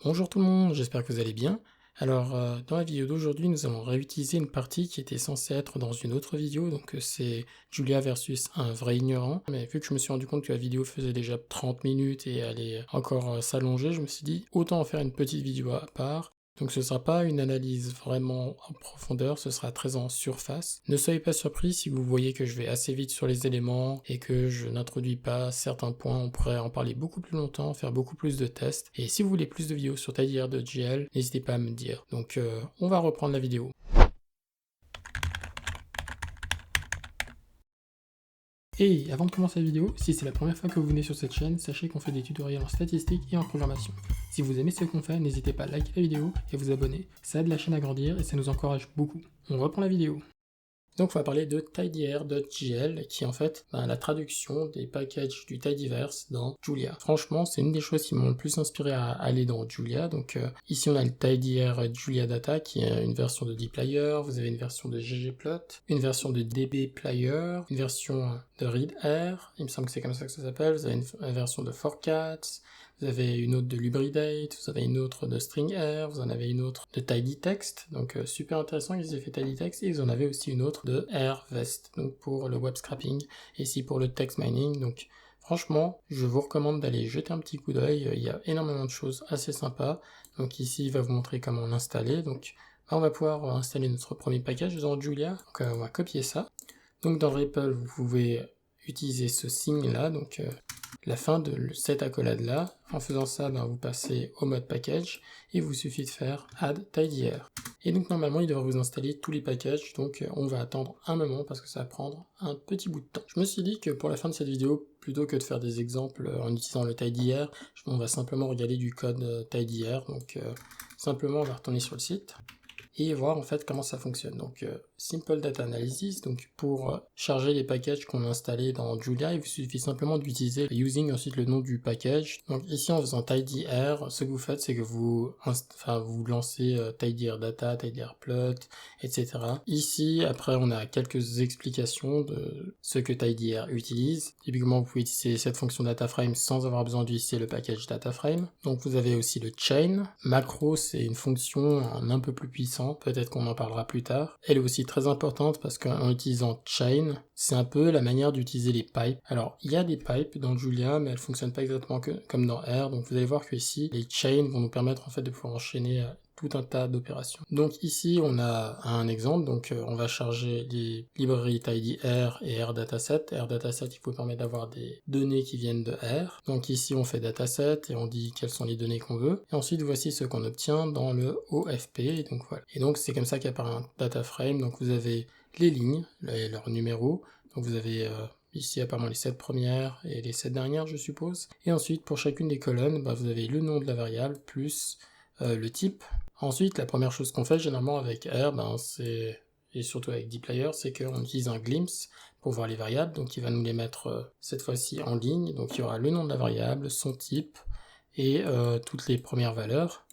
Bonjour tout le monde, j'espère que vous allez bien. Alors, dans la vidéo d'aujourd'hui, nous allons réutiliser une partie qui était censée être dans une autre vidéo, donc c'est Julia versus un vrai ignorant. Mais vu que je me suis rendu compte que la vidéo faisait déjà 30 minutes et allait encore s'allonger, je me suis dit autant en faire une petite vidéo à part. Donc ce ne sera pas une analyse vraiment en profondeur, ce sera très en surface. Ne soyez pas surpris si vous voyez que je vais assez vite sur les éléments et que je n'introduis pas certains points, on pourrait en parler beaucoup plus longtemps, faire beaucoup plus de tests. Et si vous voulez plus de vidéos sur tidyr.jl, n'hésitez pas à me dire. Donc on va reprendre la vidéo. Et avant de commencer la vidéo, si c'est la première fois que vous venez sur cette chaîne, sachez qu'on fait des tutoriels en statistiques et en programmation. Si vous aimez ce qu'on fait, n'hésitez pas à liker la vidéo et à vous abonner. Ça aide la chaîne à grandir et ça nous encourage beaucoup. On reprend la vidéo. Donc on va parler de tidyr.jl qui est en fait la traduction des packages du tidyverse dans Julia. Franchement, c'est une des choses qui m'ont le plus inspiré à aller dans Julia. Donc ici on a le tidyr Julia Data qui est une version de dplyr, vous avez une version de ggplot, une version de dbplyr, une version de readr, il me semble que c'est comme ça que ça s'appelle, vous avez une version de forcats, vous avez une autre de lubridate, vous avez une autre de stringr, vous en avez une autre de tidytext, donc super intéressant, ils aient fait tidytext, et vous en avez aussi une autre de rvest, donc pour le web scrapping, et ici pour le text mining, donc franchement, je vous recommande d'aller jeter un petit coup d'œil, il y a énormément de choses assez sympas, donc ici il va vous montrer comment l'installer, donc on va pouvoir installer notre premier package dans Julia, donc on va copier ça, donc dans REPL vous pouvez utiliser ce signe là, donc la fin de cette accolade là. En faisant ça, vous passez au mode package et il vous suffit de faire add tidyr. Et donc normalement il devrait vous installer tous les packages, donc on va attendre un moment parce que ça va prendre un petit bout de temps. Je me suis dit que pour la fin de cette vidéo, plutôt que de faire des exemples en utilisant le tidyr, on va simplement regarder du code tidyr, donc simplement on va retourner sur le site et voir en fait comment ça fonctionne. Donc Simple Data Analysis, donc pour charger les packages qu'on a installés dans Julia, il vous suffit simplement d'utiliser using ensuite le nom du package. Donc ici en faisant tidyr, ce que vous faites c'est que vous lancez tidyr data, tidyr plot, etc. Ici après on a quelques explications de ce que tidyr utilise. Typiquement vous pouvez utiliser cette fonction dataframe sans avoir besoin d'utiliser le package dataframe. Donc vous avez aussi le chain. Macro c'est une fonction un peu plus puissante, peut-être qu'on en parlera plus tard. Elle est aussi très importante parce qu'en utilisant chain, c'est un peu la manière d'utiliser les pipes. Alors, il y a des pipes dans Julia, mais elles fonctionnent pas exactement comme dans R, donc vous allez voir que ici, les chains vont nous permettre en fait de pouvoir enchaîner tout un tas d'opérations. Donc ici, on a un exemple, donc on va charger les librairies tidyr et rdataset. Rdataset, il faut permettre d'avoir des données qui viennent de R. Donc ici, on fait dataset et on dit quelles sont les données qu'on veut. Et ensuite, voici ce qu'on obtient dans le OFP, et donc voilà. Et donc c'est comme ça qu'apparaît un data frame, donc vous avez les lignes, leurs numéros, donc vous avez ici apparemment les 7 premières et les 7 dernières je suppose, et ensuite pour chacune des colonnes, vous avez le nom de la variable plus le type. Ensuite la première chose qu'on fait généralement avec R, et surtout avec dplyr, c'est qu'on utilise un glimpse pour voir les variables, donc il va nous les mettre cette fois-ci en ligne, donc il y aura le nom de la variable, son type, et toutes les premières valeurs.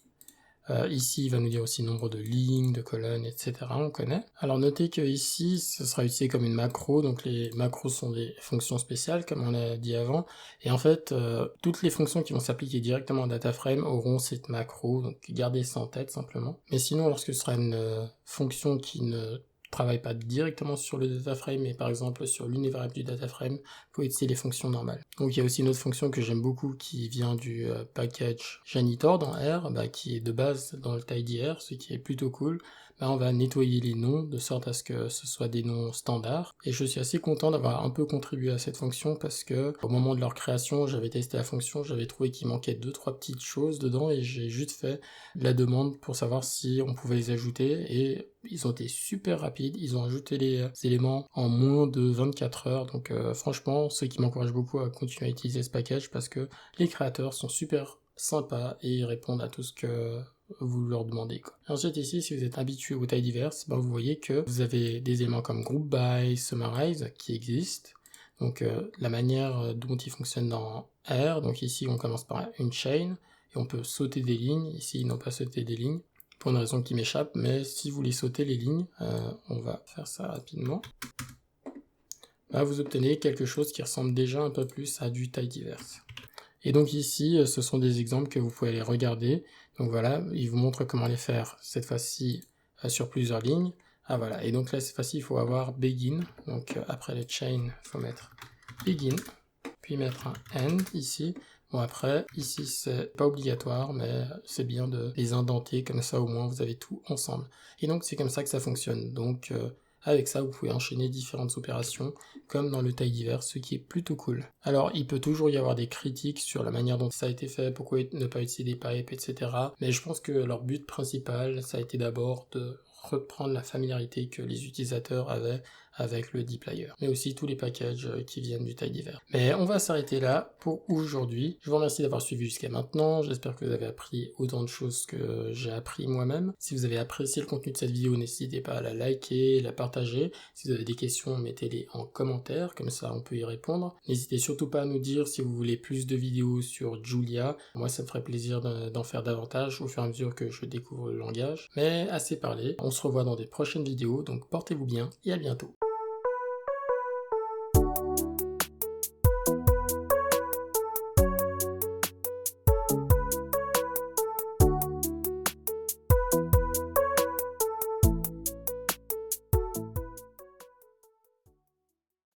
Ici, il va nous dire aussi nombre de lignes, de colonnes, etc. On connaît. Alors notez que ici, ce sera utilisé comme une macro, donc les macros sont des fonctions spéciales, comme on l'a dit avant. Et en fait, toutes les fonctions qui vont s'appliquer directement à DataFrame auront cette macro, donc gardez ça en tête simplement. Mais sinon, lorsque ce sera une fonction qui ne travaille pas directement sur le dataframe, mais par exemple sur l'une des variables du dataframe, vous pouvez utiliser les fonctions normales. Donc il y a aussi une autre fonction que j'aime beaucoup qui vient du package janitor dans R, qui est de base dans le tidyr, ce qui est plutôt cool. On va nettoyer les noms de sorte à ce que ce soit des noms standards. Et je suis assez content d'avoir un peu contribué à cette fonction parce que au moment de leur création, j'avais testé la fonction, j'avais trouvé qu'il manquait 2-3 petites choses dedans et j'ai juste fait la demande pour savoir si on pouvait les ajouter et ils ont été super rapides, ils ont ajouté les éléments en moins de 24 heures, donc franchement, ce qui m'encourage beaucoup à continuer à utiliser ce package parce que les créateurs sont super sympas et ils répondent à tout ce que vous leur demandez. Ensuite ici, si vous êtes habitué au tidyverse, vous voyez que vous avez des éléments comme group by, summarize qui existent. Donc la manière dont ils fonctionnent dans R, donc ici on commence par une chain, et on peut sauter des lignes, ici ils n'ont pas sauté des lignes, pour une raison qui m'échappe, mais si vous voulez sauter les lignes, on va faire ça rapidement. Vous obtenez quelque chose qui ressemble déjà un peu plus à du tidyverse. Et donc ici, ce sont des exemples que vous pouvez aller regarder. Donc voilà, il vous montre comment les faire cette fois-ci sur plusieurs lignes. Ah voilà, et donc là cette fois-ci il faut avoir begin, donc après le chain il faut mettre begin, puis mettre un end ici. Bon après, ici c'est pas obligatoire, mais c'est bien de les indenter, comme ça au moins vous avez tout ensemble. Et donc c'est comme ça que ça fonctionne, donc avec ça vous pouvez enchaîner différentes opérations, comme dans le taille divers, ce qui est plutôt cool. Alors il peut toujours y avoir des critiques sur la manière dont ça a été fait, pourquoi ne pas utiliser des pipes, etc. Mais je pense que leur but principal, ça a été d'abord de reprendre la familiarité que les utilisateurs avaient avec le dplyr, mais aussi tous les packages qui viennent du taille divers. Mais on va s'arrêter là pour aujourd'hui. Je vous remercie d'avoir suivi jusqu'à maintenant, j'espère que vous avez appris autant de choses que j'ai appris moi-même. Si vous avez apprécié le contenu de cette vidéo, n'hésitez pas à la liker, la partager. Si vous avez des questions, mettez-les en commentaire, comme ça on peut y répondre. N'hésitez surtout pas à nous dire si vous voulez plus de vidéos sur Julia. Moi ça me ferait plaisir d'en faire davantage au fur et à mesure que je découvre le langage. Mais assez parlé, on se revoit dans des prochaines vidéos, donc portez-vous bien et à bientôt.